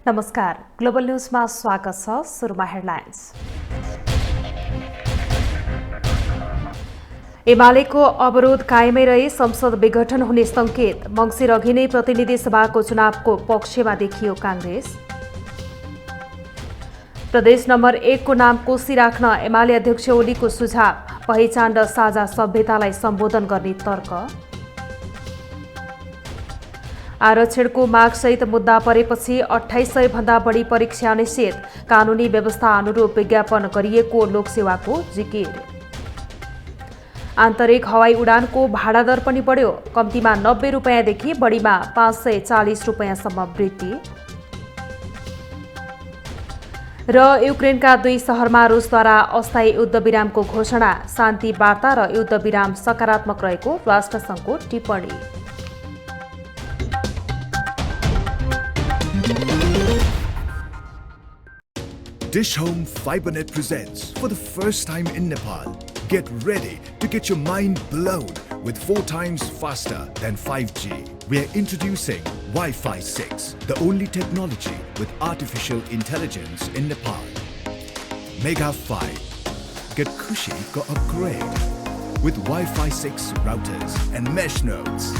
नमस्कार, ग्लोबल न्यूजमा स्वागत छ। सुरुमा हेडलाइन्स। एमालेको अवरोध कायमै रही संसद विघटन हुने संकेत। मंसिर अघि नै प्रतिनिधि सभाको चुनावको पक्षमा देखियो कांग्रेस। प्रदेश नम्बर 1 को नाम कोशी राख्न एमाले अध्यक्ष ओलीको सुझाव। पहिचान र साझा सभ्यतालाई सम्बोधन गर्ने तर्क। आरक्षणको मागसहित मुद्दा परेपछि 2800 भन्दा बढी परीक्षा निषेध। कानूनी व्यवस्था अनुरूप विज्ञापन गरिएको लोकसेवाको जिकिर। आन्तरिक हवाई उडानको भाडा दर पनि बढ्यो। कम्तीमा 90 रुपैयाँदेखि बढीमा 540 रुपैयाँसम्म वृद्धि। र युक्रेनका 2 शहरमा रुसद्वारा अस्थायी युद्धविरामको घोषणा। शान्ति वार्ता र युद्धविराम सकारात्मक रहेको राष्ट्रसङ्घको टिप्पणी। Dish Home FiberNet presents for the first time in Nepal. Get ready to get your mind blown with 4 times faster than 5G. We are introducing Wi-Fi 6, the only technology with artificial intelligence in Nepal. Mega 5. Get Khushi ko upgrade with Wi-Fi 6 routers and mesh nodes.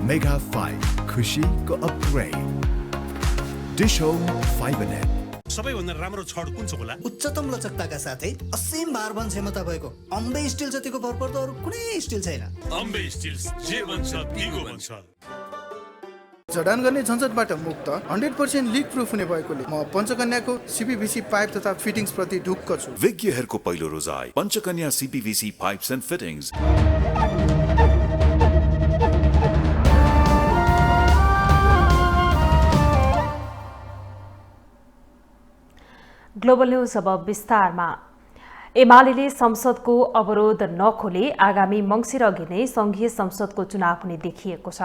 Mega 5. Khushi ko upgrade. Dish Home FiberNet. सबैभन्दा राम्रो छड कुन छ होला? उच्चतम लचकताका साथै असीम भारवहन क्षमता भएको अम्बे स्टिल जतिको भरपर्दो अरु कुनै स्टिल छैन। अम्बे स्टिल्स जे भन्छ दिगो भन्छ। जडान गर्ने झन्झटबाट मुक्त 100% लिक प्रुफ हुने भएकोले म पञ्चकन्याको सीपीवीसी पाइप तथा फिटिङ्स प्रति ढुक्क छु। विज्ञहरूको पहिलो रोजाइ Panchakanya CPVC pipes and fittings. Global news अब विस्तारमा। एमालेले संसदको अवरोध नखोले आगामी मंसिर अघि नै संघीय संसदको चुनाव हुने देखिएको छ।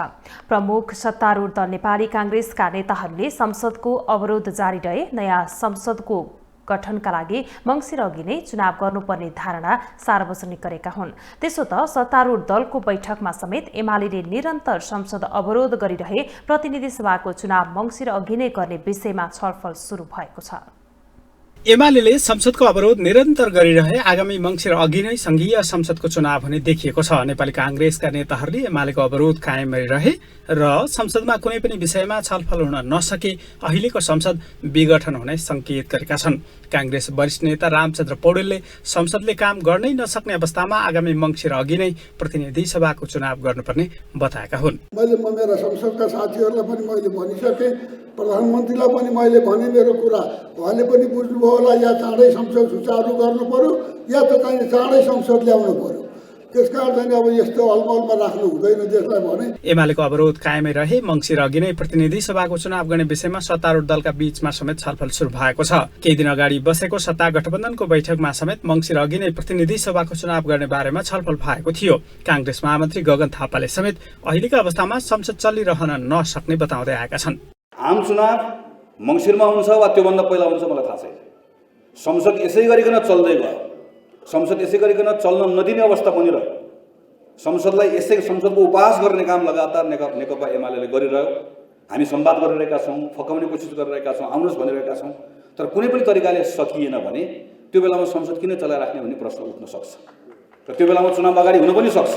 प्रमुख सत्तारूढ दल नेपाली कांग्रेसका नेताहरूले संसदको अवरोध जारी रहे नयाँ संसदको गठनका लागि मंसिर अघि नै चुनाव गर्नुपर्ने धारणा सार्वजनिक गरेका हुन्। त्यसो त सत्तारूढ दलको बैठकमा समेत एमालेले निरन्तर संसद अवरोध गरिरहे प्रतिनिधि सभाको चुनाव मंसिर अघि नै गर्ने विषयमा छलफल सुरु भएको छ। एमालेले संसदको अवरोध निरन्तर गरिरहे आगामी मंसिर अघि नै संघीय संसदको चुनाव हुने देखिएको छ। नेपाली कांग्रेसका नेताहरूले एमालेको अवरोध कायम रहे र संसदमा कुनै पनि विषयमा छलफल हुन नसके अहिलेको संसद विघटन हुने संकेत गरेका छन्। कांग्रेस वरिष्ठ नेता रामचन्द्र पौडेलले संसदले काम गर्नै नसक्ने अवस्थामा आगामी मंसिर अघि नै प्रतिनिधि सभाको चुनाव गर्नुपर्ने बताएका हुन्। मैले मेरा संसदका साथीहरूलाई पनि मैले भनिसके, प्रधानमन्त्रीलाई पनि मैले भने मेरो कुरा उहाँले पनि बुझ्नुभयो होला। या चाँडै संसद सुचारू गर्नु पर्यो या त चाहिँ चाँडै संसद ल्याउनु पर्यो। त्यसकारण चाहिँ अब यस्तो अलमलमा राख्नु हुँदैन देशलाई भने। एमालेको अवरोध कायमै रहे मंसिर अघि नै प्रतिनिधि सभाको चुनाव गर्ने विषयमा सत्तारूढ दलका बीचमा समेत छलफल सुरु भएको छ। केही दिन अगाडि बसेको सत्ता गठबन्धनको बैठकमा समेत मंसिर अघि नै प्रतिनिधि सभाको चुनाव गर्ने बारेमा छलफल भएको थियो। कांग्रेस महामन्त्री गगन थापाले समेत अहिलेको अवस्थामा संसद चलिरहन नसक्ने बताउँदै आएका छन्। आम चुनाव मंसिरमा हुन्छ वा त्योभन्दा पहिला हुन्छ मलाई थाहा छैन। संसद यसै गरिकन चल्दै गयो। संसद यसै गरिकन चल्न नदिने अवस्था पनि रह्यो। संसदलाई यसै संसदको उपहास गर्ने काम लगातार नेकपा एमालेले गरिरह्यो। हामी संवाद गरिरहेका छौँ, फकाउने कोसिस गरिरहेका छौँ, आउनुहोस् भनिरहेका छौँ। तर कुनै पनि तरिकाले सकिएन भने त्यो बेलामा संसद किन चलाइराख्ने भन्ने प्रश्न उठ्न सक्छ र त्यो बेलामा चुनाव अगाडि हुन पनि सक्छ।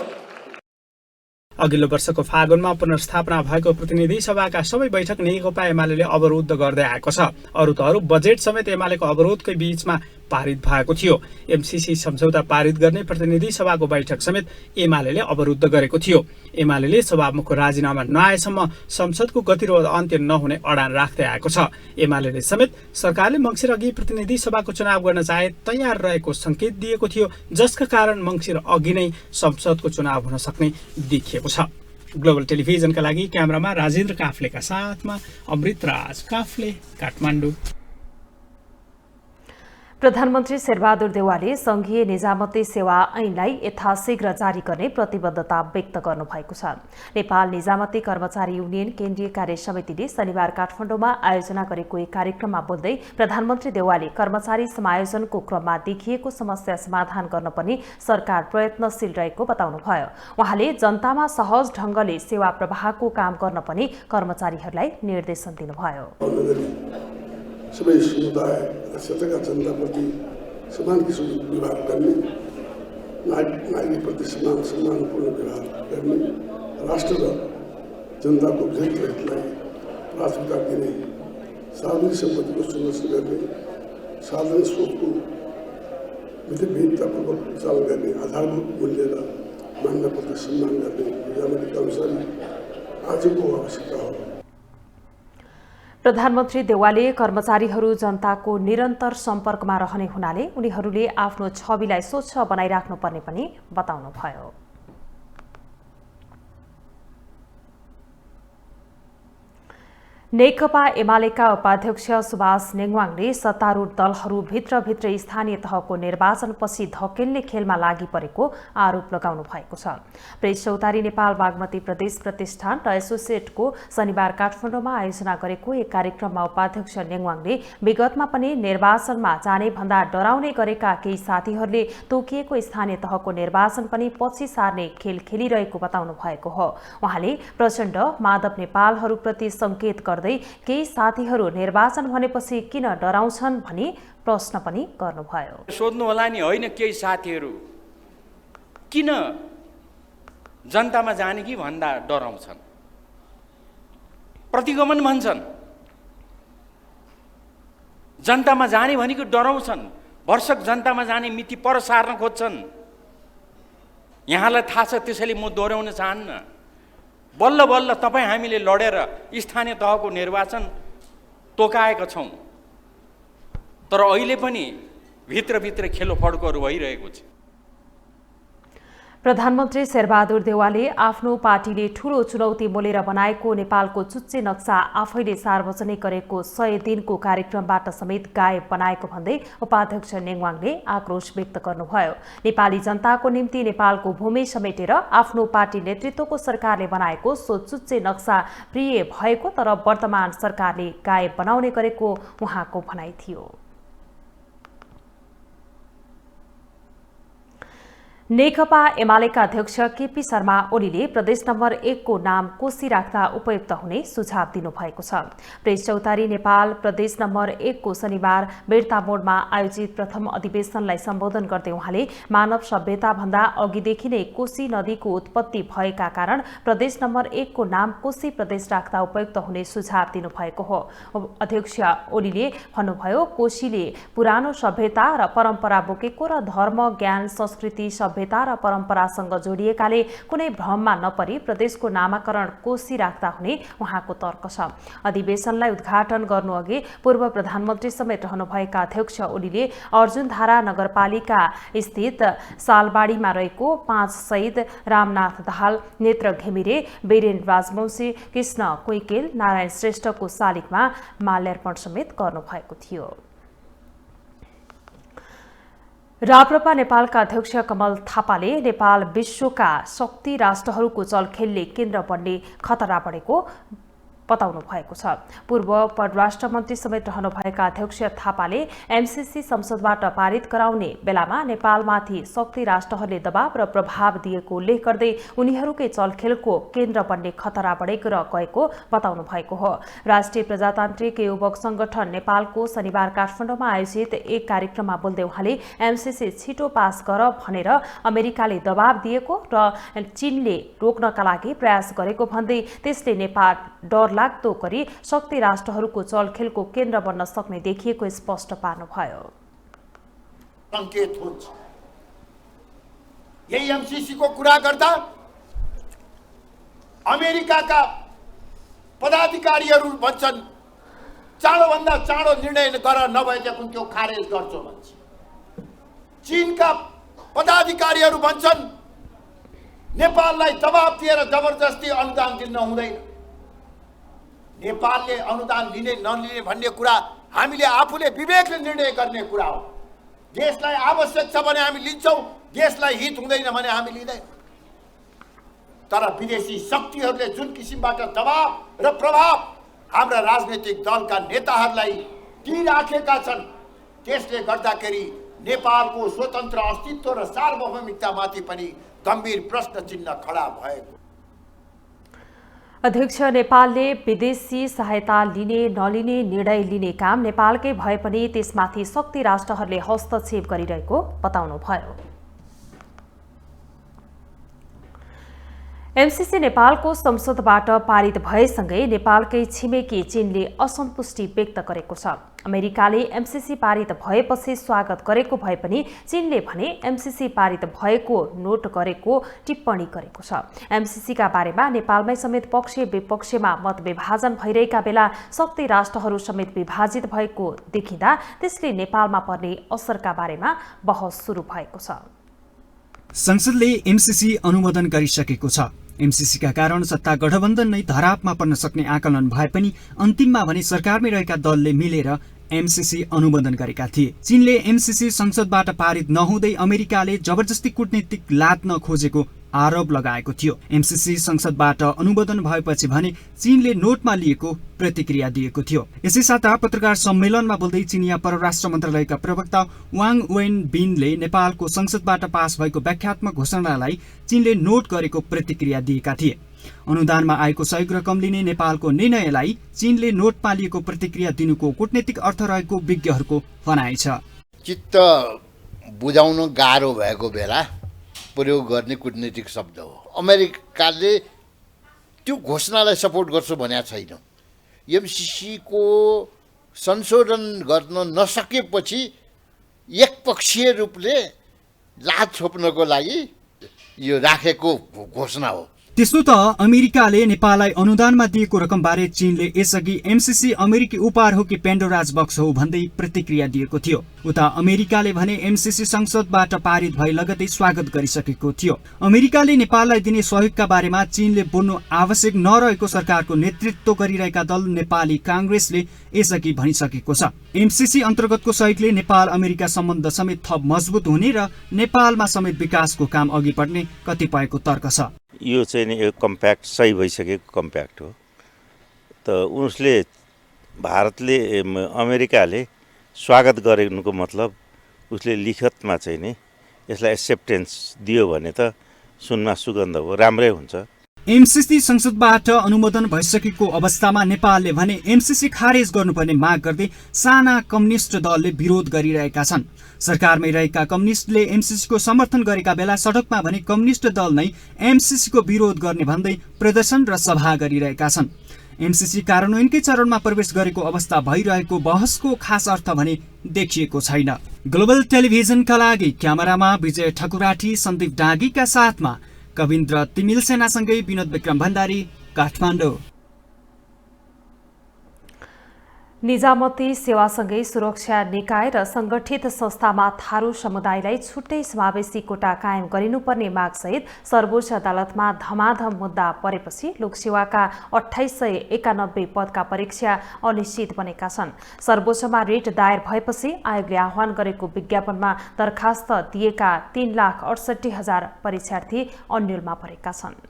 अघिल्लो वर्षको फागुनमा पुनर्स्थापना भएको प्रतिनिधि सभाका सबै बैठक नेकपा एमालेले अवरुद्ध गर्दै आएको छ। अरु त अरु बजेट समेत एमालेको अवरोधकै बीचमा पारित भएको थियो। एमसीसी सम्झौता पारित गर्ने प्रतिनिधि सभाको बैठक समेत एमालेले अवरुद्ध गरेको थियो। एमालेले सभामुखको राजीनामा नआएसम्म संसदको गतिरोध अन्त्य नहुने अडान राख्दै आएको छ। एमालेले समेत सरकारले मंसिर अघि प्रतिनिधि सभाको चुनाव गर्न चाहे तयार रहेको संकेत दिएको थियो, जसका कारण मंसिर अघि नै संसदको चुनाव हुन सक्ने देखिएको छ। ग्लोबल टेलिभिजनका लागि क्यामेरामा राजेन्द्र काफ्लेका साथमा अमृत राज काफ्ले, काठमाडौँ। प्रधानमन्त्री शेरबहादुर देउवाले संघीय निजामती सेवा ऐनलाई यथाशीघ्र जारी गर्ने प्रतिबद्धता व्यक्त गर्नुभएको छ। नेपाल निजामती कर्मचारी युनियन केन्द्रीय कार्य समितिले शनिबार काठमाडौँमा आयोजना गरेको एक कार्यक्रममा बोल्दै प्रधानमन्त्री देउवाले कर्मचारी समायोजनको क्रममा देखिएको समस्या समाधान गर्न पनि सरकार प्रयत्नशील रहेको बताउनुभयो। उहाँले जनतामा सहज ढंगले सेवा प्रवाहको काम गर्न पनि कर्मचारीहरूलाई निर्देशन दिनुभयो। सबै समुदाय र क्षेत्रका जनताप्रति समान किसिमको व्यवहार गर्ने, नागरिकप्रति सम्मानपूर्ण व्यवहार गर्ने, राष्ट्र र जनताको हित र हितलाई प्राथमिकता दिने, सार्वजनिक सम्पत्तिको संरक्षण गर्ने, सार्वजनिक स्रोतको मितव्ययितापूर्वक सञ्चालन गर्ने, आधारभूत मूल्य र मान्यताप्रति सम्मान गर्ने निजामती कर्मचारी आजको आवश्यकता हो। प्रधानमन्त्री देउवाले कर्मचारीहरू जनताको निरन्तर सम्पर्कमा रहने हुनाले उनीहरूले आफ्नो छविलाई स्वच्छ बनाइराख्नुपर्ने पनि बताउनुभयो। नेकपा एमालेका उपाध्यक्ष सुभाष नेङवाङले सत्तारूढ दलहरू भित्रभित्रै स्थानीय तहको निर्वाचनपछि धकेल्ने खेलमा लागि परेको आरोप लगाउनु भएको छ। प्रेस चौतारी नेपाल बागमती प्रदेश प्रतिष्ठान र एसोसिएटको शनिबार काठमाडौँमा आयोजना गरेको एक कार्यक्रममा उपाध्यक्ष नेङवाङले विगतमा पनि निर्वाचनमा जाने भन्दा डराउने गरेका केही साथीहरूले तोकिएको स्थानीय तहको निर्वाचन पनि पछि सार्ने खेल खेलिरहेको बताउनु भएको हो। उहाँले प्रचण्ड माधव नेपालहरूप्रति संकेत केही साथीहरू निर्वाचन भनेपछि किन डराउँछन् भनी प्रश्न पनि गर्नुभयो। सोध्नु होला नि, होइन केही साथीहरू किन जनतामा जाने कि भन्दा डराउँछन्, प्रतिगमन भन्छन्, जनतामा जाने भनेको डराउँछन्, भरसक जनतामा जाने मिति पर सार्न खोज्छन्। यहाँलाई थाहा छ, त्यसैले म दोहोऱ्याउन चाहन्न। बल्ल बल्ल तपाईँ हामीले लडेर स्थानीय तहको निर्वाचन तोकाएका छौँ, तर अहिले पनि भित्रभित्र खेलोफड्कोहरू भइरहेको छ। प्रधानमन्त्री शेरबहादुर देउवाले आफ्नो पार्टीले ठूलो चुनौती मोलेर बनाएको नेपालको चुच्चे नक्सा आफैले सार्वजनिक गरेको 100 दिनको कार्यक्रमबाट समेत गायब बनाएको भन्दै उपाध्यक्ष नेङवाङले आक्रोश व्यक्त गर्नुभयो। नेपाली जनताको निम्ति नेपालको भूमि समेटेर आफ्नो पार्टी नेतृत्वको सरकारले बनाएको सो चुच्चे नक्सा प्रिय भएको, तर वर्तमान सरकारले गायब बनाउने गरेको उहाँको भनाइ थियो। नेकपा एमालेका अध्यक्ष केपी शर्मा ओलीले प्रदेश नम्बर 1 को नाम कोशी राख्दा उपयुक्त हुने सुझाव दिनुभएको छ। प्रेस चौतारी नेपाल प्रदेश नम्बर 1 को शनिबार बेर्तामोडमा आयोजित प्रथम अधिवेशनलाई सम्बोधन गर्दै उहाँले मानव सभ्यता भन्दा अघिदेखि नै कोशी नदीको उत्पत्ति भएका कारण प्रदेश नम्बर 1 को नाम कोशी प्रदेश राख्दा उपयुक्त हुने सुझाव दिनुभएको हो। अध्यक्ष ओलीले भन्नुभयो, कोशीले पुरानो सभ्यता र परम्परा बोकेको र धर्म, ज्ञान, संस्कृति, सभ्यता र परम्परासँग जोडिएकाले कुनै भ्रममा नपरी प्रदेशको नामाकरण कोशी राख्दा हुने उहाँको तर्क छ। अधिवेशनलाई उद्घाटन गर्नुअघि पूर्व प्रधानमन्त्री समेत रहनुभएका अध्यक्ष ओलीले अर्जुनधारा नगरपालिका स्थित सालबाडीमा रहेको 5 शहीद रामनाथ दाहाल, नेत्र घिमिरे, वीरेन राजवंशी, कृष्ण कुइकेल, नारायण श्रेष्ठको शालिगमा माल्यार्पण समेत गर्नुभएको थियो। राप्रपा नेपालका अध्यक्ष कमल थापाले नेपाल विश्वका शक्ति राष्ट्रहरूको चलखेलले केन्द्र बन्ने खतरा बढेको बताउनु भएको छ। पूर्व परराष्ट्र मन्त्री समेत रहनुभएका अध्यक्ष थापाले एमसीसी संसदबाट पारित गराउने बेलामा नेपालमाथि शक्ति राष्ट्रहरूले दबाव र प्रभाव दिएको उल्लेख गर्दै उनीहरूकै चलखेलको केन्द्र बन्ने खतरा बढेको र गएको बताउनु भएको हो। राष्ट्रिय प्रजातान्त्रिक युवक संगठन नेपालको शनिबार काठमाडौँमा आयोजित एक कार्यक्रममा बोल्दै उहाँले एमसीसी छिटो पास गर भनेर अमेरिकाले दबाव दिएको र चीनले रोक्नका लागि प्रयास गरेको भन्दै त्यसले नेपाल डर लाग्दो गरी शक्ति राष्ट्रहरूको चलखेलको केन्द्र बन्न सक्ने देखिएको स्पष्ट पार्नुभयो। संकेत हुन्छ। यही एमसीसी को कुरा गर्दा अमेरिकाका पदाधिकारीहरू भन्छन् चाँडोभन्दा चाँडो निर्णय गर, नभएदेखि त्यो खारेज गर्छौ भन्छ। चीनका पदाधिकारीहरू भन्छन् नेपाललाई दबाब दिएर जबरजस्ती अनुदान दिन हुँदैन। नेपालले अनुदान लिने नलिने भन्ने कुरा हामीले आफूले विवेकले निर्णय गर्ने कुरा हो। देशलाई आवश्यक छ भने हामी लिन्छौँ, देशलाई हित हुँदैन भने हामी लिँदैन। तर विदेशी शक्तिहरूले जुन किसिमबाट दबाव र प्रभाव हाम्रा राजनैतिक दलका नेताहरूलाई दिइराखेका छन्, त्यसले गर्दाखेरि नेपालको स्वतन्त्र अस्तित्व र सार्वभौमिकतामाथि पनि गम्भीर प्रश्न चिन्ह खडा भएको। अध्यक्ष, नेपालले विदेशी सहायता लिने नलिने निर्णय लिने काम नेपालकै भए पनि त्यसमाथि शक्ति राष्ट्रहरूले हस्तक्षेप गरिरहेको बताउनुभयो। एमसीसी नेपालको संसदबाट पारित भएसँगै नेपालकै छिमेकी चीनले असन्तुष्टि व्यक्त गरेको छ। अमेरिकाले एमसीसी पारित भएपछि स्वागत गरेको भए पनि चीनले भने एमसीसी पारित भएको नोट गरेको टिप्पणी गरेको छ। एमसीसीका बारेमा नेपालमै समेत पक्ष विपक्षमा मत विभाजन भइरहेका बेला शक्ति राष्ट्रहरू समेत विभाजित भएको देखिँदा त्यसले नेपालमा पर्ने असरका बारेमा बहस सुरु भएको छ। संसदले एमसीसी अनुमोदन गरिसकेको छ। एमसीसीका कारण सत्ता गठबन्धन नै धरापमा पर्न सक्ने आकलन भए पनि अन्तिममा भने सरकारमै रहेका दलले मिलेर एमसीसी अनुमोदन गरेका थिए। चीनले एमसीसी संसदबाट पारित नहुँदै अमेरिकाले जबरजस्ती कूटनीतिक लाद्न खोजेको आरोप लगाएको थियो। एमसीसी संसदबाट अनुमोदन भएपछि भने चीनले नोटमा लिएको प्रतिक्रिया दिएको थियो। यसै साता पत्रकार सम्मेलनमा बोल्दै चीनिया परराष्ट्र मन्त्रालयका प्रवक्ता वाङ वेनबिनले नेपालको संसदबाट पास भएको व्याख्यात्मक घोषणालाई चीनले नोट गरेको प्रतिक्रिया दिएका थिए। अनुदानमा आएको सहयोग रकम लिने नेपालको निर्णयलाई चीनले नोटमा लिएको प्रतिक्रिया दिनुको कूटनीतिक अर्थ रहेको विज्ञहरूको भनाइ छ। चित्त बुझाउन गाह्रो भएको बेला प्रयोग गर्ने कूटनीतिक शब्द हो। अमेरिकाले त्यो घोषणालाई सपोर्ट गर्छु भनेको छैन। एमसीसीको संशोधन गर्न नसकेपछि एकपक्षीय रूपले लात छोप्नको लागि यो राखेको घोषणा हो। त्यसो त अमेरिकाले नेपाललाई अनुदानमा दिएको रकमबारे चीनले यसअघि एमसीसी अमेरिकी उपहार हो कि पेन्डोराज बक्स हो भन्दै प्रतिक्रिया दिएको थियो। उता अमेरिकाले भने एमसीसी संसदबाट पारित भए लगतै स्वागत गरिसकेको थियो। अमेरिकाले नेपाललाई दिने सहयोगका बारेमा चीनले बोल्नु आवश्यक नरहेको सरकारको नेतृत्व गरिरहेका दल नेपाली कांग्रेसले यसअघि भनिसकेको छ। एमसीसी अन्तर्गतको सहयोगले नेपाल अमेरिका सम्बन्ध समेत थप मजबुत हुने र नेपालमा समेत विकासको काम अघि बढ्ने कतिपयको तर्क छ। यो चाहिँ नि एक कम्प्याक्ट सही भइसकेको कम्प्याक्ट हो। त उसले भारतले अमेरिकाले स्वागत गरेको मतलब उसले लिखतमा चाहिँ नि यसलाई एक्सेप्टेन्स दियो भने त सुनमा सुगन्ध हो, राम्रै हुन्छ। एमसीसी संसदबाट अनुमोदन भइसकेको अवस्थामा नेपालले भने एमसीसी खारेज गर्नुपर्ने माग गर्दै साना कम्युनिस्ट दलले विरोध गरिरहेका छन्। सरकारमै रहेका कम्युनिस्टले एमसीसीको समर्थन गरेका बेला सडकमा भने कम्युनिस्ट दल नै एमसीसीको विरोध गर्ने भन्दै प्रदर्शन र सभा गरिरहेका छन्। एमसीसी कार्यान्वयनकै चरणमा प्रवेश गरेको अवस्था भइरहेको बहसको खास अर्थ भने देखिएको छैन। ग्लोबल टेलिभिजनका लागि क्यामेरामा विजय ठकुराठी, सन्दीप डाँगीका साथमा कविन्द्र तिमिल सेनासँगै विनोद विक्रम भण्डारी, काठमाडौँ। निजामती सेवासँगै सुरक्षा निकाय र संगठित संस्थामा थारू समुदायलाई छुट्टै समावेशी कोटा कायम गरिनुपर्ने मागसहित सर्वोच्च अदालतमा धमाधम मुद्दा परेपछि लोकसेवाका 2891 पदका परीक्षा अनिश्चित बनेका छन्। सर्वोच्चमा रिट दायर भएपछि आयोगले आह्वान गरेको विज्ञापनमा दरखास्त दिएका 3,68,000 परीक्षार्थी अन्यलमा परेका छन्।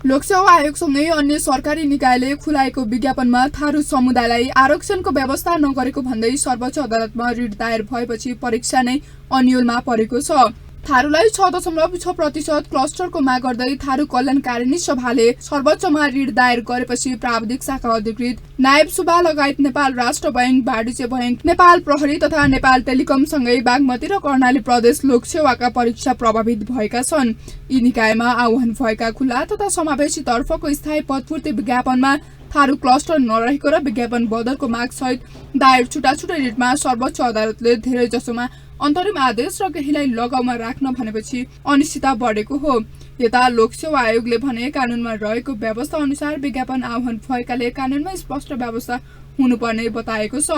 लोकसेवा आयोगसँगै अन्य सरकारी निकायले खुलाएको विज्ञापनमा थारू समुदायलाई आरक्षणको व्यवस्था नगरेको भन्दै सर्वोच्च अदालतमा रिट दायर भएपछि परीक्षा नै अन्यलमा परेको छ। थारूलाई 6.6% क्लस्टरको माग गर्दै थारू कल्याणकारिणी सभाले सर्वोच्चमा रिट दायर गरेपछि प्राविधिक शाखा अधिकृत नायब सुब्बा लगायत नेपाल राष्ट्र बैंक, वाणिज्य बैंक, नेपाल प्रहरी तथा नेपाल टेलिकमसँगै बागमती र कर्णाली प्रदेश लोकसेवाका परीक्षा प्रभावित भएका छन्। यी निकायमा आह्वान भएका खुला तथा समावेशी तर्फको स्थायी पदपूर्ति विज्ञापनमा थारू क्लस्टर नरहेको र विज्ञापन बदलको माग सहित दायर छुटाछुटै रिटमा सर्वोच्च अदालतले धेरै जसोमा अन्तरिम आदेश र केहीलाई लगाउमा राख्न भनेपछि अनिश्चितता बढेको हो। यता लोकसेवा आयोगले भने कानूनमा रहेको व्यवस्था अनुसार विज्ञापन आह्वान भएकाले कानूनमा स्पष्ट व्यवस्था हुनुपर्ने बताएको छ।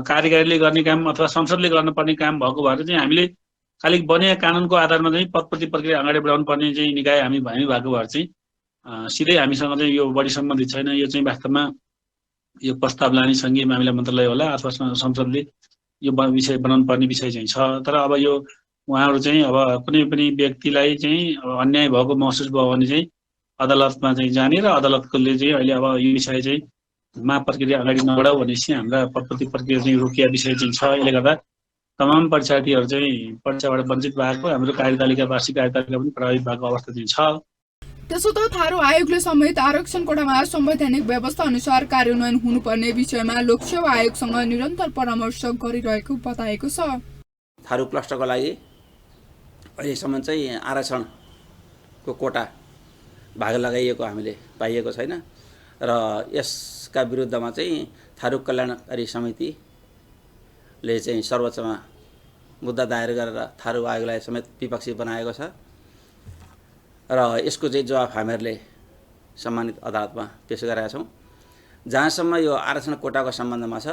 कार्यकारीले गर्ने काम अथवा संसदले गर्नुपर्ने काम भएको भएर चाहिँ हामीले खालि बनिया कानूनको आधारमा चाहिँ पदपूर्ति प्रक्रिया अगाडि बढाउनु पर्ने चाहिँ निकाय हामी भएको भएर चाहिँ सिधै हामीसँग चाहिँ यो बढी सम्बन्धित छैन। यो चाहिँ वास्तवमा यो प्रस्ताव लाने सङ्घीय मामिला मन्त्रालय होला अथवा संसदले यो विषय बनाउनु पर्ने विषय चाहिँ छ। तर अब यो उहाँहरू चाहिँ अब कुनै पनि व्यक्तिलाई चाहिँ अब अन्याय भएको महसुस भयो भने चाहिँ अदालतमा चाहिँ जाने र अदालतले चाहिँ अहिले अब यो विषय चाहिँ प्रक्रिया अगाडि नबढाऊ भनेपछि हाम्रा पदोन्नति प्रक्रिया चाहिँ रोकिया विषय चाहिँ छ। यसले गर्दा तमाम परीक्षार्थीहरू चाहिँ परीक्षाबाट वञ्चित भएको, हाम्रो कार्यतालिका वार्षिक कार्यतालिका पनि प्रभावित भएको अवस्था चाहिँ छ। त्यसो त थारू आयोगले समेत आरक्षण कोटामा संवैधानिक व्यवस्था अनुसार कार्यान्वयन हुनुपर्ने विषयमा लोकसेवा आयोगसँग निरन्तर परामर्श गरिरहेको बताएको छ। थारू क्लस्टरको लागि अहिलेसम्म चाहिँ आरक्षणको कोटा भाग लगाइएको हामीले पाइएको छैन र यसका विरुद्धमा चाहिँ थारू कल्याणकारी समितिले चाहिँ सर्वोच्चमा मुद्दा दायर गरेर थारू आयोगलाई समेत विपक्षी बनाएको छ र यसको चाहिँ जवाफ हामीहरूले सम्मानित अदालतमा पेश गरेका छौँ। जहाँसम्म यो आरक्षण कोटाको सम्बन्धमा छ,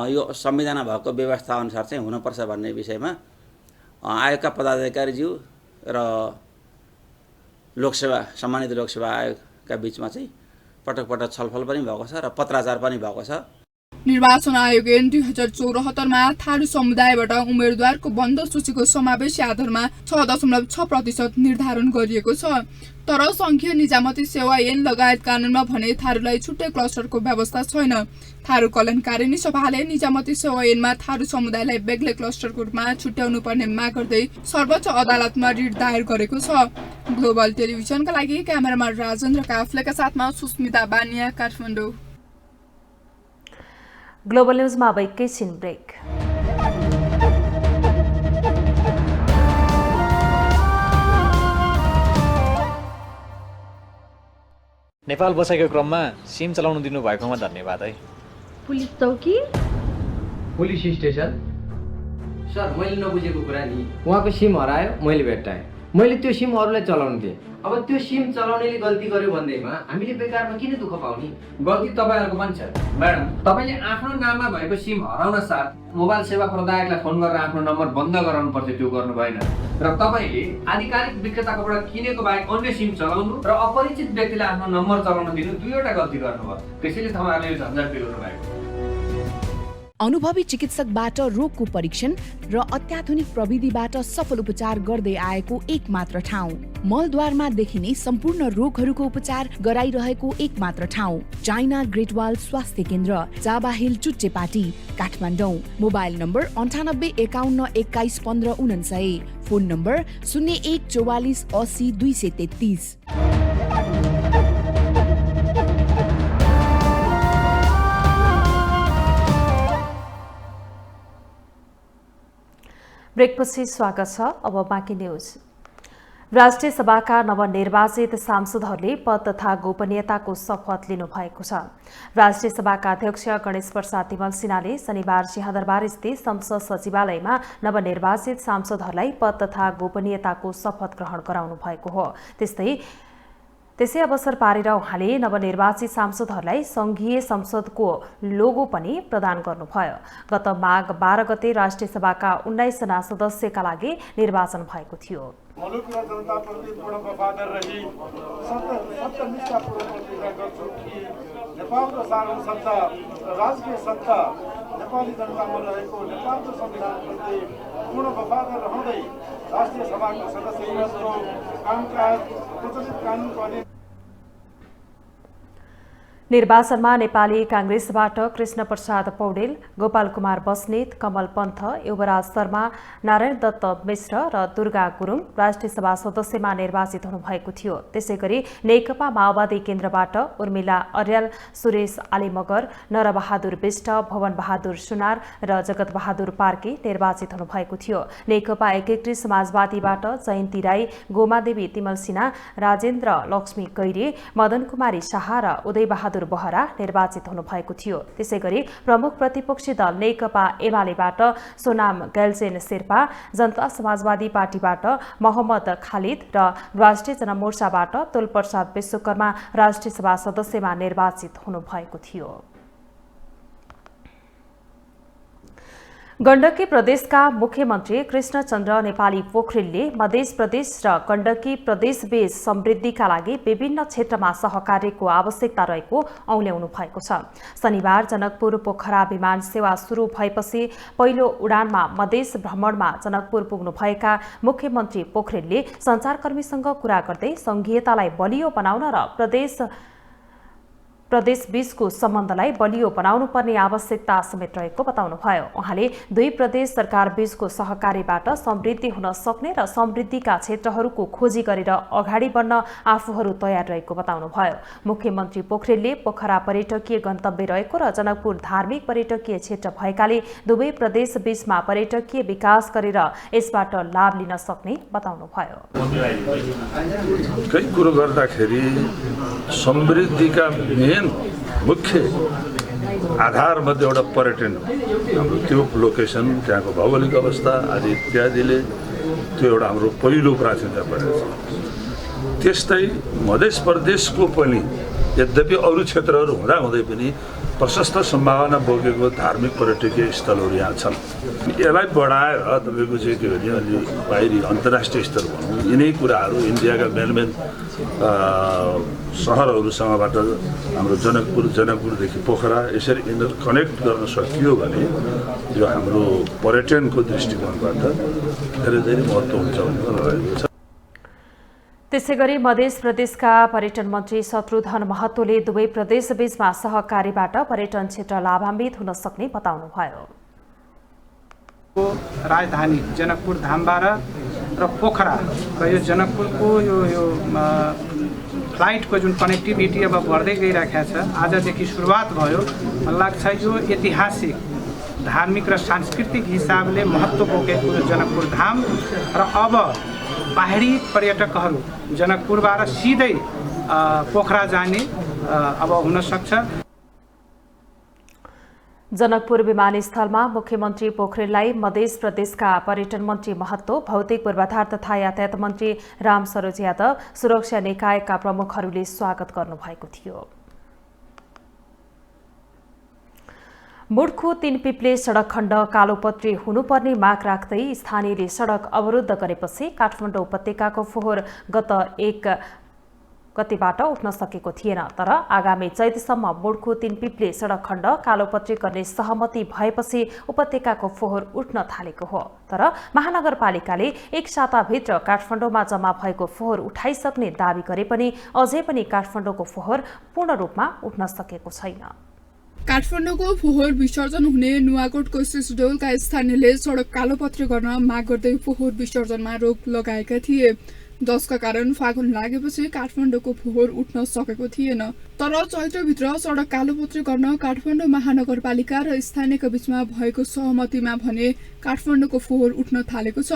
यो संविधानमा भएको व्यवस्था अनुसार चाहिँ हुनुपर्छ भन्ने विषयमा आयोगका पदाधिकारीज्यू र सम्मानित लोकसेवा आयोगका बिचमा चाहिँ पटक पटक छलफल पनि भएको छ र पत्राचार पनि भएको छ। निर्वाचन आयोग ऐन 2074 मा थारू समुदायबाट उम्मेदवारको बन्द सूचीको समावेशी आधारमा 6.6% निर्धारण गरिएको छ। तर संघीय निजामती सेवा ऐन लगायत कानूनमा भने थारूलाई छुट्टै क्लस्टरको व्यवस्था छैन। थारू कल्याणकारिणी सभाले निजामती सेवा ऐनमा थारू समुदायलाई बेग्लै क्लस्टरको रूपमा छुट्याउनु पर्ने माग गर्दै सर्वोच्च अदालतमा रिट दायर गरेको छ। ग्लोबल टेलिभिजनका लागि क्यामेरामा राजेन्द्र काफ्लेका साथमा सुस्मिता बानिया, काठमाडौँ। ग्लोबल न्यूजमा अब एकैछिन ब्रेक। नेपाल बसाइको क्रममा सिम चलाउन दिनु भएकोमा धन्यवाद है। पुलिस चौकी, पुलिस स्टेसन। सर, मैले नबुझेको कुरा नि, उहाँको सिम हरायो, मैले भेट्टाएँ, मैले त्यो सिम अरूलाई चलाउन दिएँ। अब त्यो सिम चलाउनेले गल्ती गर्यो भन्दैमा हामीले बेकारमा किन दुःख पाउने? गल्ती तपाईँहरूको पनि छ। म्याडम, तपाईँले आफ्नो नाममा भएको सिम हराउन साथ मोबाइल सेवा प्रदायकलाई फोन गरेर आफ्नो नम्बर बन्द गराउनु पर्छ, त्यो गर्नु भएन। र तपाईँले आधिकारिक विक्रेताकोबाट किनेको बाहेक अन्य सिम चलाउनु र अपरिचित व्यक्तिलाई आफ्नो नम्बर चलाउन दिनु, दुईवटा गल्ती गर्नुभयो। त्यसैले तपाईँहरूले यो झन्झट बिगाउनु भएको। अनुभवी चिकित्सकबाट रोगको परीक्षण र अत्याधुनिक प्रविधिबाट सफल उपचार गर्दै आएको एक मात्र ठाउँ। मलद्वारमा देखिने सम्पूर्ण रोगहरूको उपचार गराइरहेको एक मात्र ठाउँ। चाइना ग्रेट वाल स्वास्थ्य केन्द्र, Chabahil Chuchhepati, Kathmandu. Mobile number 98 51 21 15 49, phone number 01 44 80 233। ब्रेकपछि स्वागत छ। अब बाँकी न्यूज। राष्ट्रिय सभाका नवनिर्वाचित सांसदहरूले पद तथा गोपनीयताको शपथ लिनुभएको छ। राष्ट्रिय सभाका अध्यक्ष गणेश प्रसाद तिमल सिन्हाले शनिबार सिंहदरबार स्थित संसद सचिवालयमा नवनिर्वाचित सांसदहरूलाई पद तथा गोपनीयताको शपथ ग्रहण गराउनु भएको हो। त्यसै अवसर पारेर उहाँले नवनिर्वाचित सांसदहरूलाई संघीय संसदको लोगो पनि प्रदान गर्नुभयो। गत माघ 12 गते राष्ट्रिय सभाका 19 जना सदस्यका लागि निर्वाचन भएको थियो। मुलुकका जनताप्रति पूर्ण वफादार रही सत्यनिष्ठापूर्वक प्रतिज्ञा गर्छु कि नेपालको शासन सत्ता र राजकीय सत्ता नेपाली जनतामा रहेको नेपालको संविधानप्रति पूर्ण वफादार रहँदै राष्ट्रिय सभाको सदस्यको कामकाज प्रचलित कानुनको अधीन। निर्वाचनमा नेपाली कांग्रेसबाट कृष्ण प्रसाद पौडेल, गोपाल कुमार बस्नेत, कमल पन्थ, युवराज शर्मा, नारायण दत्त मिश्र र दुर्गा गुरुङ राष्ट्रिय सभा सदस्यमा निर्वाचित हुनुभएको थियो। त्यसैगरी नेकपा माओवादी केन्द्रबाट उर्मिला अर्याल, सुरेश आलीमगर, नरबहादुर बिष्ट, भवन बहादुर सुनार र जगत बहादुर पार्की निर्वाचित हुनुभएको थियो। नेकपा एकीकृत समाजवादीबाट जयन्ती राई, गोमादेवी तिमल सिन्हा, राजेन्द्र लक्ष्मी गैरे, मदन कुमारी शाह र उदय बहादुर बहरा निर्वाचित हुनुभएको थियो। त्यसैगरी प्रमुख प्रतिपक्षी दल नेकपा एमालेबाट सोनाम गैलसेन शेर्पा, जनता समाजवादी पार्टीबाट मोहम्मद खालिद र राष्ट्रिय जनमोर्चाबाट तुलप्रसाद विश्वकर्मा राष्ट्रिय सभा सदस्यमा निर्वाचित हुनुभएको थियो। गण्डकी प्रदेशका मुख्यमन्त्री कृष्णचन्द्र नेपाली पोखरेलले मध्य प्रदेश र गण्डकी प्रदेशबीच समृद्धिका लागि विभिन्न क्षेत्रमा सहकार्यको आवश्यकता रहेको औल्याउनु भएको छ। शनिबार जनकपुर पोखरा विमान सेवा सुरु भएपछि पहिलो उडानमा मधेस भ्रमणमा जनकपुर पुग्नुभएका मुख्यमन्त्री पोखरेलले सञ्चारकर्मीसँग कुरा गर्दै संघीयतालाई बलियो बनाउन र प्रदेशबीचको सम्बन्धलाई बलियो बनाउनु पर्ने आवश्यकता समेत रहेको बताउनुभयो। उहाँले दुई प्रदेश सरकार बीचको सहकार्यबाट समृद्धि हुन सक्ने र समृद्धिका क्षेत्रहरूको खोजी गरेर अगाडि बढ्न आफूहरू तयार रहेको बताउनुभयो। मुख्यमन्त्री पोखरेलले पोखरा पर्यटकीय गन्तव्य रहेको र जनकपुर धार्मिक पर्यटकीय क्षेत्र भएकाले दुवै प्रदेश बीचमा पर्यटकीय विकास गरेर यसबाट लाभ लिन सक्ने बताउनुभयो। कई कुरो गर्दाखेरि समृद्धिका मुख्य आधार मध्ये एउटा पर्यटन हो। हाम्रो त्यो लोकेसन, त्यहाँको भौगोलिक अवस्था आदि इत्यादिले त्यो एउटा हाम्रो पहिलो प्राथमिकता परेको छ। त्यस्तै मध्य प्रदेशको पनि यद्यपि अरू क्षेत्रहरू हुँदाहुँदै पनि प्रशस्त सम्भावना बोकेको धार्मिक पर्यटकीय स्थलहरू यहाँ छन्। यसलाई बढाएर तपाईँको चाहिँ के भने अलि बाहिरी अन्तर्राष्ट्रिय स्तर भनौँ, यिनै कुराहरू इन्डियाका मेन सहरहरूसँगबाट हाम्रो जनकपुरदेखि पोखरा यसरी इन्टर कनेक्ट गर्न सकियो भने यो हाम्रो पर्यटनको दृष्टिकोणबाट धेरै धेरै महत्त्व हुन्छ भन्ने लागेको छ। त्यसैगरी मध्य प्रदेशका पर्यटन मन्त्री शत्रुघ्न महतोले दुवै प्रदेशबीचमा सहकार्यबाट पर्यटन क्षेत्र लाभान्वित हुन सक्ने बताउनुभयो। राजधानी जनकपुर धामबाट र पोखरा र यो जनकपुरको यो फ्लाइटको जुन कनेक्टिभिटी अब बढ्दै गइरहेको छ, आजदेखि सुरुवात भयो। मलाई लाग्छ यो ऐतिहासिक धार्मिक र सांस्कृतिक हिसाबले महत्त्व बोकेको जनकपुर धाम र अब बाहिरी पर्यटकहरू जनकपुरबाट सिधै पोखरा जाने अब हुन सक्छ। जनकपुर विमानस्थलमा मुख्यमन्त्री पोखरेललाई मध्य प्रदेशका पर्यटन मन्त्री महतो, भौतिक पूर्वाधार तथा यातायात मन्त्री राम सरोज यादव, सुरक्षा निकायका प्रमुखहरूले स्वागत गर्नुभएको थियो। मुडको 3 पिप्ले सडक खण्ड कालोपत्री हुनुपर्ने माग राख्दै स्थानीयले सडक अवरुद्ध गरेपछि काठमाडौँ उपत्यकाको फोहोर गत 1 गतेबाट उठ्न सकेको थिएन। तर आगामी चैतसम्म मुडको 3 पिप्ले सडक खण्ड कालोपत्री गर्ने सहमति भएपछि उपत्यकाको फोहोर उठ्न थालेको हो। तर महानगरपालिकाले 1 साताभित्र काठमाडौँमा जम्मा भएको फोहोर उठाइसक्ने दावी गरे पनि अझै पनि काठमाडौँको फोहोर पूर्ण रूपमा उठ्न सकेको छैन। काठमाडौँको फोहोर विसर्जन हुने नुवाकोटको सिसडोलका स्थानीयले सडक कालोपत्री गर्न माग गर्दै फोहोर विसर्जनमा रोक लगाएका थिए, जसका कारण फागुन लागेपछि काठमाडौँको फोहोर उठ्न सकेको थिएन। तर चैत्रभित्र सडक कालोपत्री गर्न काठमाडौँ महानगरपालिका र स्थानीयका बीचमा भएको सहमतिमा भने काठमाडौँको फोहोर उठ्न थालेको छ।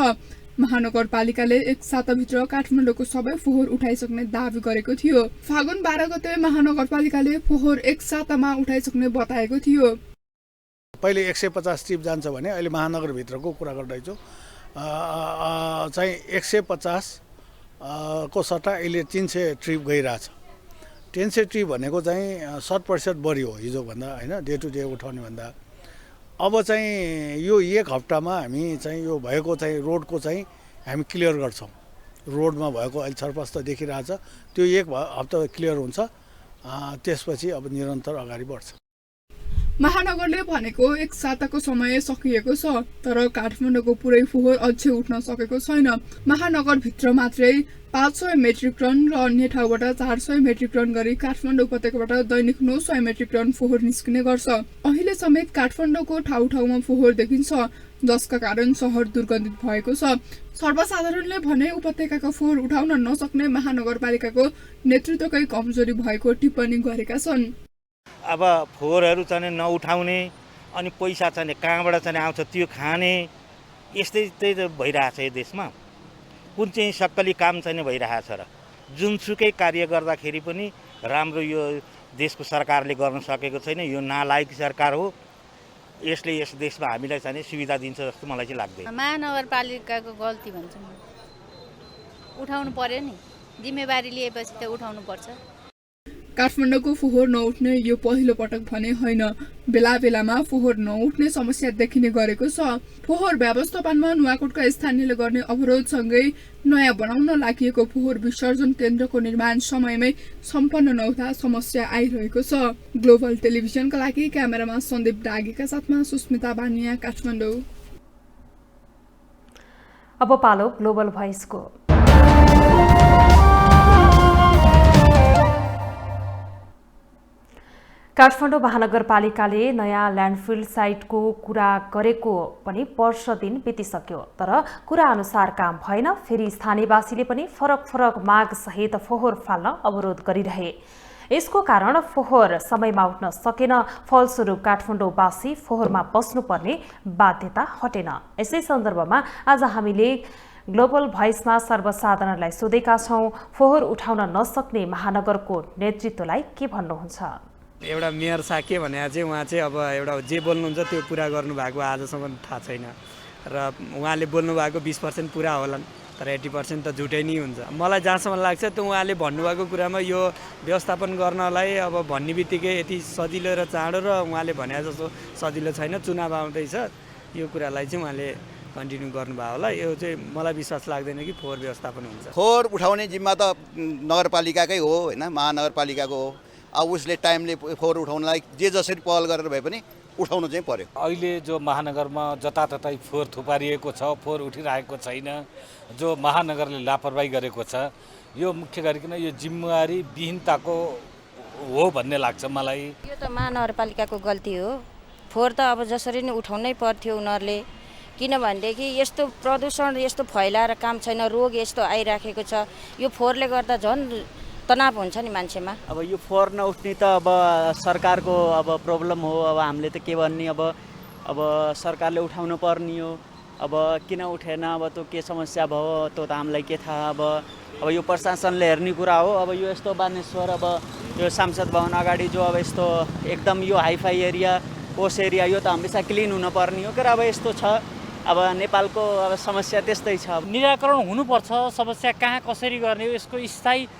महानगरपालिकाले 1 साताभित्र काठमाडौँको सबै फोहोर उठाइसक्ने दावी गरेको थियो। फागुन 12 गते महानगरपालिकाले फोहोर 1 सातामा उठाइसक्ने बताएको थियो। पहिले 150 ट्रिप जान्छ भने अहिले महानगरभित्रको कुरा गर्दैछु चाहिँ 150 को सट्टा अहिले 300 ट्रिप गइरहेछ। 300 ट्रिप भनेको चाहिँ 60% बढी हो हिजोभन्दा, होइन, डे टु डे उठाउने भन्दा। अब चाहिँ यो 1 हप्तामा हामी चाहिँ यो भएको चाहिँ रोडको चाहिँ हामी क्लियर गर्छौँ। रोडमा भएको अहिले छरपस्ट देखिरहेछ, त्यो 1 हप्ता क्लियर हुन्छ, त्यसपछि अब निरन्तर अगाडि बढ्छ। महानगरले भनेको 1 साताको समय सकिएको छ, तर काठमाडौँको पुरै फोहोर अझै उठ्न सकेको छैन। महानगरभित्र मात्रै 500 मेट्रिक टन र अन्य ठाउँबाट 400 मेट्रिक टन गरी काठमाडौँ उपत्यकाबाट दैनिक 900 मेट्रिक टन फोहोर निस्किने गर्छ। अहिले समेत काठमाडौँको ठाउँ ठाउँमा फोहोर देखिन्छ, जसका कारण सहर दुर्गन्धित भएको छ। सर्वसाधारणले भने उपत्यकाको फोहोर उठाउन नसक्ने महानगरपालिकाको नेतृत्वकै कमजोरी भएको टिप्पणी गरेका छन्। अब फोहोरहरू चाहिँ नउठाउने अनि पैसा चाहिँ कहाँबाट चाहिँ आउँछ त्यो खाने, यस्तै त्यही भइरहेछ यो देशमा। कुन चाहिँ सक्कली काम चाहिँ भइरहेछ र जुनसुकै कार्य गर्दाखेरि पनि राम्रो यो देशको सरकारले गर्न सकेको छैन। यो नालायक सरकार हो, यसले यस देशमा हामीलाई चाहिँ सुविधा दिन्छ जस्तो मलाई चाहिँ लाग्दैन। महानगरपालिकाको गल्ती भन्छ, उठाउनु पर्यो नि, जिम्मेवारी लिएपछि त उठाउनु पर्छ। काठमाडौँको फोहोर नउठ्ने यो पहिलो पटक भने होइन। बेला बेलामा फोहोर नउठ्ने समस्या देखिने गरेको छ। फोहोर व्यवस्थापनमा नुवाकोटका स्थानीयले गर्ने अवरोधसँगै नयाँ बनाउन लागि फोहोर विसर्जन केन्द्रको निर्माण समयमै सम्पन्न नहुँदा समस्या आइरहेको छ। ग्लोबल टेलिभिजनका लागि क्यामेरामा सन्दीप डागीका साथमा सुस्मिता बानिया, काठमाडौँ। अब पालो ग्लोबल भोइसको। काठमाडौँ महानगरपालिकाले नयाँ ल्यान्डफिल साइटको कुरा गरेको पनि वर्ष दिन बितिसक्यो, तर कुरा अनुसार काम भएन। फेरि स्थानीयवासीले पनि फरक फरक माग सहित फोहोर फाल्न अवरोध गरिरहे। यसको कारण फोहोर समयमा उठ्न सकेन। फलस्वरूप काठमाडौँवासी फोहोरमा बस्नुपर्ने बाध्यता हटेन। यसै सन्दर्भमा आज हामीले ग्लोबल भोइसमा सर्वसाधारणलाई सोधेका छौं, फोहोर उठाउन नसक्ने महानगरको नेतृत्वलाई के भन्नुहुन्छ। एउटा मेयर साहब के भने चाहिँ उहाँ चाहिँ अब एउटा जे बोल्नुहुन्छ त्यो पुरा गर्नुभएको आजसम्म थाहा छैन र उहाँले बोल्नुभएको 20% पुरा होलान्, तर 80% त झुटै नै हुन्छ। मलाई जहाँसम्म लाग्छ त उहाँले भन्नुभएको कुरामा यो व्यवस्थापन गर्नलाई अब भन्ने बित्तिकै यति सजिलो र चाँडो र उहाँले भने जस्तो सजिलो छैन। चुनाव आउँदैछ, यो कुरालाई चाहिँ उहाँले कन्टिन्यू गर्नुभयो होला। यो चाहिँ मलाई विश्वास लाग्दैन कि फोहोर व्यवस्थापन हुन्छ। फोहोर उठाउने जिम्मा त नगरपालिकाकै हो होइन, महानगरपालिकाको हो। अब उसले टाइमले फोहोर उठाउनलाई जे जसरी पहल गरेर भए पनि उठाउनु चाहिँ पर्यो। अहिले जो महानगरमा जताततै फोहोर थुपारिएको छ, फोहोर उठिरहेको छैन, जो महानगरले लापरवाही गरेको छ, यो मुख्य गरिकन यो जिम्मेवारी विहीनताको हो भन्ने लाग्छ मलाई। यो त महानगरपालिकाको गल्ती हो। फोहोर त अब जसरी नै उठाउनै पर्थ्यो उनीहरूले, किनभनेदेखि यस्तो प्रदूषण यस्तो फैलाएर काम छैन, रोग यस्तो आइराखेको छ। यो फोहोरले गर्दा झन् तनाव हुन्छ नि मान्छेमा। अब यो फोहोर नउठ्ने त अब सरकारको अब प्रब्लम हो। अब हामीले त के भन्ने, अब सरकारले उठाउनु पर्ने हो। अब किन उठेन, अब त्यो के समस्या भयो त्यो त हामीलाई के थाहा। अब यो प्रशासनले हेर्ने कुरा हो। अब यो यस्तो बानेश्वर अब यो सांसद भवन अगाडि जो अब यस्तो एकदम यो हाइफाई एरिया, पोस एरिया, यो त हमेसा क्लिन हुनुपर्ने हो। अब यस्तो छ, अब नेपालको अब समस्या त्यस्तै छ। निराकरण हुनुपर्छ। समस्या कहाँ कसरी गर्ने हो, यसको स्थायी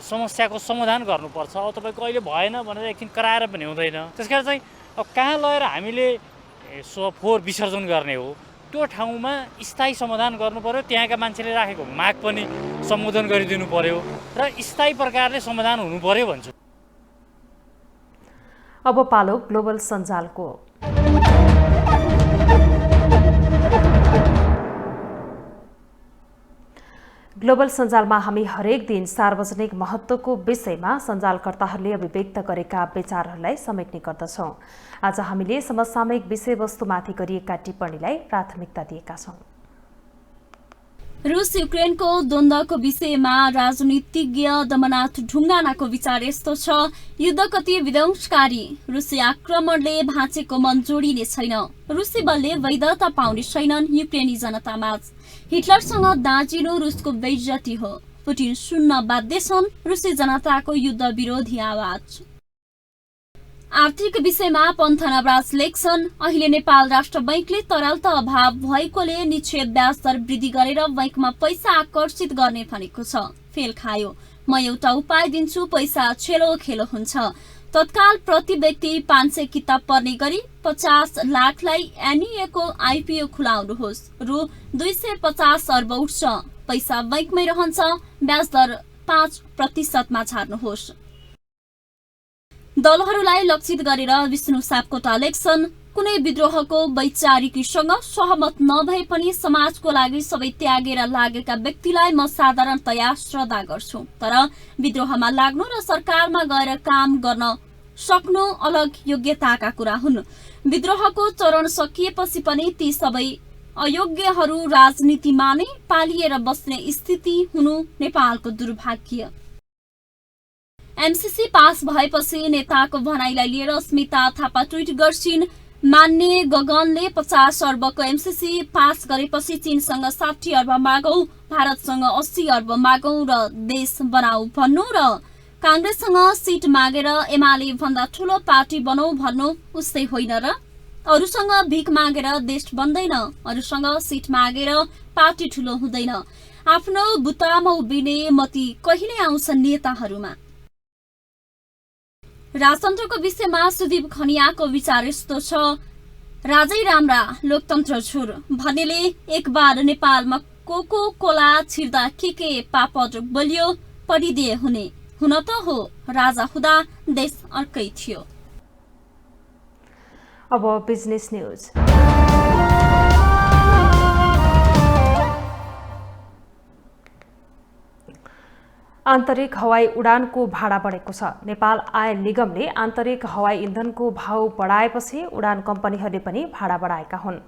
समस्याको समाधान गर्नुपर्छ। अब तपाईँको अहिले भएन भनेर एकछिन कराएर पनि हुँदैन। त्यसकारण चाहिँ अब कहाँ लगेर हामीले फोहोर विसर्जन गर्ने हो, त्यो ठाउँमा स्थायी समाधान गर्नु पर्यो। त्यहाँका मान्छेले राखेको माग पनि सम्बोधन गरिदिनु पर्यो र स्थायी प्रकारले समाधान हुनु पर्यो भन्छु। अब पालो ग्लोबल सञ्जालको। ग्लोबल सञ्जालमा हामी हरेक दिन सार्वजनिक महत्त्वको विषयमा सञ्जालकर्ताहरूले अभिव्यक्त गरेका विचारहरूलाई समेट्ने गर्दछौँ। आज हामीले समसामयिक विषयवस्तुमाथि गरिएका टिप्पणीलाई प्राथमिकता दिएका छौँ। रुस युक्रेनको द्वन्द्वको विषयमा राजनीतिज्ञ दमनाथ ढुङ्गानाको विचार यस्तो छ, युद्ध कति विध्वंसकारी, रुसी आक्रमणले भाँचेको मन जोडिने छैन, रुसी बलले वैधता पाउने छैनन् युक्रेनी जनतामाझ। हिटलरसँग दाँजिनु रुसको बेइज्जती हो, पुटिन सुन्न बाध्य छन् रुसी जनताको युद्ध विरोधी आवाज। आर्थिक विषयमा पन्थ नवराज लेख्छन्, अहिले नेपाल राष्ट्र बैंकले तरलता अभाव भएकोले निक्षेप ब्याज दर वृद्धि गरेर बैंकमा पैसा आकर्षित गर्ने भनेको छ। फेल खायो। म एउटा उपाय दिन्छु, पैसा छेलो खेलो हुन्छ। तत्काल प्रति व्यक्ति 500 किताब पढ्ने गरी 50 लाखलाई एनईएको आइपिओ खुलाउनुहोस्। रु 250 अर्ब उठ्छ। पैसा बैंकमै रहन्छ। ब्याज दर 5% छाड्नुहोस्। दलहरूलाई लक्षित गरेर विष्णु सापकोटा लेख्छन्, कुनै विद्रोहको वैचारिकीसँग सहमत नभए पनि समाजको लागि सबै त्यागेर लागेका व्यक्तिलाई म साधारणतया श्रद्धा गर्छु। तर विद्रोहमा लाग्नु र सरकारमा गएर काम गर्न सक्नु अलग योग्यताका कुरा हुन्। विद्रोहको चरण सकिएपछि पनि ती सबै अयोग्यहरू राजनीतिमा नै पालिएर बस्ने स्थिति हुनु नेपालको दुर्भाग्य। एमसीसी पास भएपछि नेताको भनाइलाई लिएर स्मिता थापा ट्विट गर्छिन्, मान्य गगनले 50 अर्बको एमसीसी पास गरेपछि चीनसँग 60 अर्ब मागौं, भारतसँग 80 अर्ब मागौं र देश बनाऊ भन्नु र कांग्रेससँग सिट मागेर एमाले भन्दा ठूलो पार्टी बनाऊ भन्नु उस्तै होइन र? अरूसँग भिख मागेर देश बन्दैन, अरूसँग सिट मागेर पार्टी ठूलो हुँदैन। आफ्नो बुतामा उभिने मती कहिले आउँछ नेताहरूमा। राजतन्त्रको विषयमा सुदीप खनियाको विचार यस्तो छ, राजै राम्रा लोकतन्त्र छुर भनेले एक बार नेपालमा कोको कोला छिर्दा के पापड बलियो परिदिए हुने। हुन त हो, राजा हुँदा देश अर्कै थियो। अब बिजनेस न्यूज। आन्तरिक हवाई उडानको भाडा बढेको छ। नेपाल आयल निगमले आन्तरिक हवाई इन्धनको भाउ बढाएपछि उडान कम्पनीहरूले पनि भाडा बढाएका हुन्।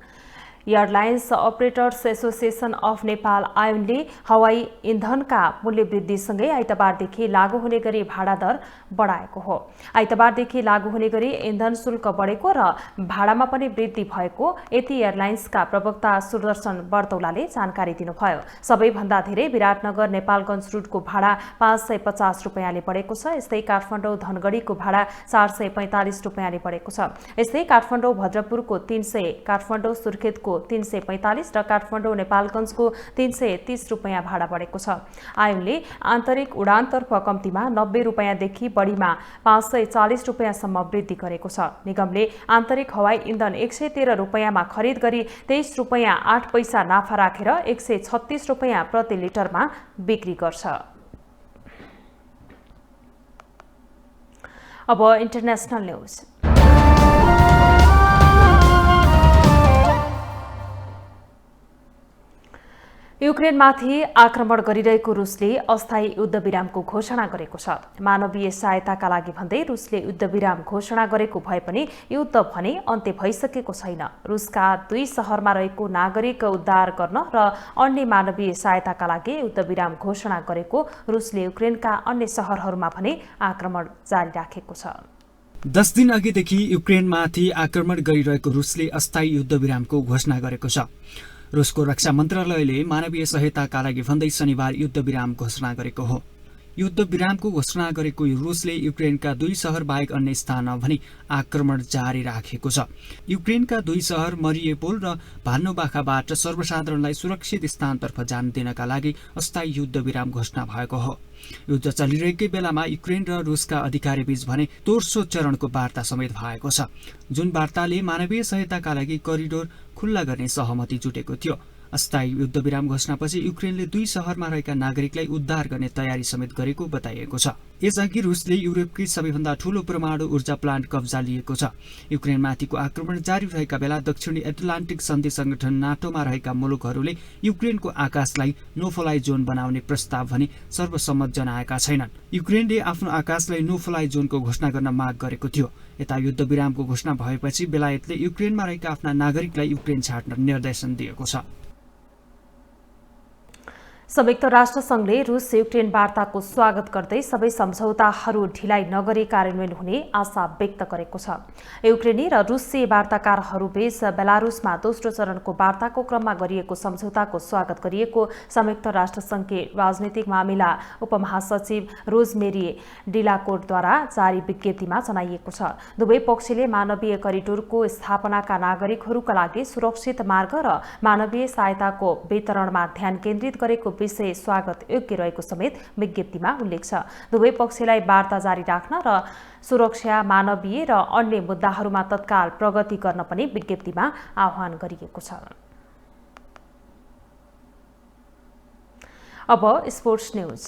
Airlines operators association of Nepal आयोनले हवाई इन्धनका मूल्य वृद्धिसँगै आइतबारदेखि लागू हुने गरी भाडा दर बढाएको हो। आइतबारदेखि लागू हुने गरी इन्धन शुल्क बढेको र भाडामा पनि वृद्धि भएको यति एयरलाइन्सका प्रवक्ता सुदर्शन बर्तौलाले जानकारी दिनुभयो। सबैभन्दा धेरै विराटनगर नेपालगञ्ज रुटको भाडा 550 रुपियाँले बढेको छ। यस्तै काठमाडौँ धनगढीको भाडा 445 रुपियाँले बढेको छ। यस्तै काठमाडौँ भद्रपुरको 300, काठमाडौँ सुर्खेतको 345 र काठमाडौँ नेपालगञ्जको 330 रुपियाँ भाडा बढेको छ। आयोगले आन्तरिक उडानतर्फ कम्तीमा 90 रुपियाँदेखि बढीमा 540 रुपियाँसम्म वृद्धि गरेको छ। निगमले आन्तरिक हवाई इन्धन 113 रुपियाँमा खरिद गरी 23 रुपियाँ 8 पैसा नाफा राखेर 136 रुपियाँ प्रति लिटरमा बिक्री गर्छ। अब इन्टरनेशनल न्यूज। युक्रेनमाथि आक्रमण गरिरहेको रुसले अस्थायी युद्धविरामको घोषणा गरेको छ। मानवीय सहायताका लागि भन्दै रुसले युद्धविराम घोषणा गरेको भए पनि युद्ध भने अन्त्य भइसकेको छैन। रुसका 2 शहरमा रहेको नागरिक उद्धार गर्न र अन्य मानवीय सहायताका लागि युद्धविराम घोषणा गरेको रुसले युक्रेनका अन्य शहरहरूमा भने आक्रमण जारी राखेको छ। 10 दिन अघिदेखि युक्रेनमाथि आक्रमण गरिरहेको रुसले अस्थायी युद्धविरामको घोषणा गरेको छ। रुसको रक्षा मन्त्रालयले मानवीय सहायताका लागि भन्दै शनिबार युद्धविराम घोषणा गरेको हो। युद्धविरामको घोषणा गरेको रुसले युक्रेनका 2 शहर बाहेक अन्य स्थानमा भने आक्रमण जारी राखेको छ। युक्रेनका 2 शहर मरियोपोल र भान्नोबाखाबाट सर्वसाधारणलाई सुरक्षित स्थानतर्फ जान दिनका लागि अस्थायी युद्धविराम घोषणा भएको हो। युद्ध चलिरहेकै बेलामा युक्रेन र रुसका अधिकारीबीच भने दोस्रो चरणको वार्ता समेत भएको छ, जुन वार्ताले मानवीय सहायताका लागि करिडोर खुल्ला गर्ने सहमति जुटेको थियो। अस्थायी युद्धविराम घोषणापछि युक्रेनले 2 शहरमा रहेका नागरिकलाई उद्धार गर्ने तयारी समेत गरेको बताइएको छ। यसअघि रुसले युरोपकै सबैभन्दा ठूलो परमाणु ऊर्जा प्लान्ट कब्जा लिएको छ। युक्रेनमाथिको आक्रमण जारी रहेका बेला दक्षिणी एटलान्टिक सन्धि संगठन नाटोमा रहेका मुलुकहरूले युक्रेनको आकाशलाई नो-फ्लाइ जोन बनाउने प्रस्ताव भने सर्वसम्मत जनाएका छैनन्। युक्रेनले आफ्नो आकाशलाई नो-फ्लाइ जोनको घोषणा गर्न माग गरेको थियो। यता युद्धविरामको घोषणा भएपछि बेलायतले युक्रेनमा रहेका आफ्ना नागरिकलाई युक्रेन छाड्न निर्देशन दिएको छ। संयुक्त राष्ट्रसङ्घले रुस युक्रेन वार्ताको स्वागत गर्दै सबै सम्झौताहरू ढिलाइ नगरी कार्यान्वयन हुने आशा व्यक्त गरेको छ। युक्रेनी र रुसी वार्ताकारहरूबीच बेलारुसमा दोस्रो चरणको वार्ताको क्रममा गरिएको सम्झौताको स्वागत गरिएको संयुक्त राष्ट्रसङ्घकी राजनीतिक मामिला उपमहासचिव रोजमेरी डिलाकोर्टद्वारा जारी विज्ञप्तिमा जनाइएको छ। दुवै पक्षले मानवीय करिडोरको स्थापनाका नागरिकहरूका लागि सुरक्षित मार्ग र मानवीय सहायताको वितरणमा ध्यान केन्द्रित गरेको विषय स्वागत योग्य रहेको समेत विज्ञप्तिमा उल्लेख छ। दुवै पक्षलाई वार्ता जारी राख्न र सुरक्षा, मानवीय र अन्य मुद्दाहरूमा तत्काल प्रगति गर्न पनि विज्ञप्तिमा आह्वान गरिएको छ। अब स्पोर्ट्स न्यूज।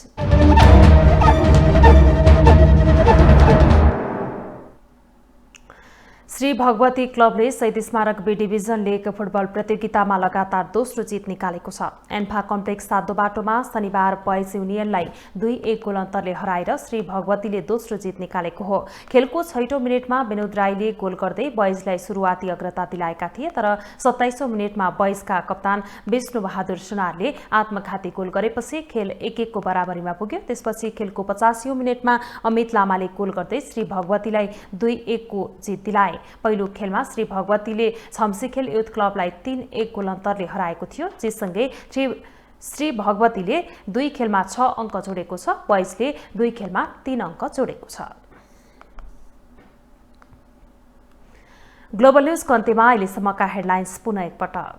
श्री भगवती क्लबले शहीद स्मारक बी डिभिजन लीग फुटबल प्रतियोगितामा लगातार दोस्रो जित निकालेको छ। एन्फा कम्प्लेक्स सातो बाटोमा शनिबार बॉयज युनियनलाई 2-1 गोल अन्तरले हराएर श्री भगवतीले दोस्रो जित निकालेको हो। खेलको 6औं मिनेटमा विनोद राईले गोल गर्दै बॉयजलाई सुरुवाती अग्रता दिलाएका थिए, तर 27औं मिनेटमा बॉयजका कप्तान विष्णु बहादुर सुनारले आत्मघाती गोल गरेपछि खेल 1-1 को बराबरीमा पुग्यो। त्यसपछि खेलको 50औं मिनेटमा अमित लामाले गोल गर्दै श्री भगवतीलाई 2-1 को जित दिलाए। पहिलो खेलमा श्री भगवतीले छम्सीखेल युथ क्लबलाई 3-1 गोल अन्तरले हराएको थियो, जससँगै श्री भगवतीले 2 खेलमा 6 अङ्क जोडेको छ। बॉयजले 2 खेलमा 3 अङ्क जोडेको छ। ग्लोबल न्यूजको अन्त्यमा अहिलेसम्मका हेडलाइन्स पुनः एकपटक।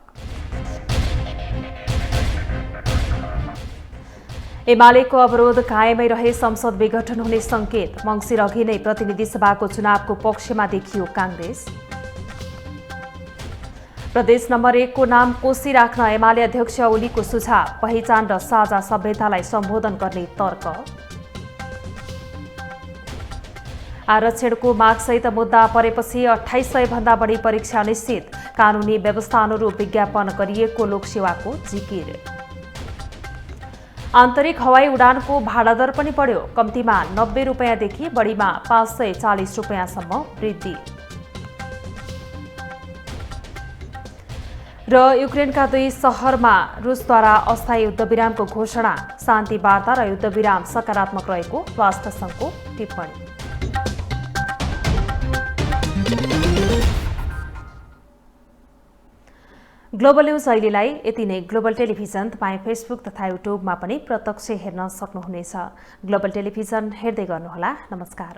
एमालेको अवरोध कायमै रहे संसद विघटन हुने संकेत मंसिर अघि नै प्रतिनिधि सभाको चुनावको पक्षमा देखियो कांग्रेस। प्रदेश नम्बर 1 को नाम कोशी राख्न एमाले अध्यक्ष ओलीको सुझाव, पहिचान र साझा सभ्यतालाई सम्बोधन गर्ने तर्क। आरक्षणको मागसहित मुद्दा परेपछि 2800 भन्दा बढी परीक्षा अनिश्चित, कानूनी व्यवस्था अनुरूप विज्ञापन गरिएको लोकसेवाको जिकिर। आन्तरिक हवाई उडानको भाडा दर पनि बढ्यो, कम्तीमा 90 रुपैयाँदेखि बढीमा 540 रुपैयाँसम्म वृद्धि। र युक्रेनका 2 शहरमा रुसद्वारा अस्थायी युद्धविरामको घोषणा, शान्ति वार्ता र युद्धविराम सकारात्मक रहेको स्वास्थ्य सङ्घको टिप्पणी। ग्लोबल न्यूज अहिलेलाई यति नै। ग्लोबल टेलिभिजन तपाईँ फेसबुक तथा युट्युबमा पनि प्रत्यक्ष हेर्न सक्नुहुनेछ। ग्लोबल टेलिभिजन हेर्दै गर्नुहोला। नमस्कार।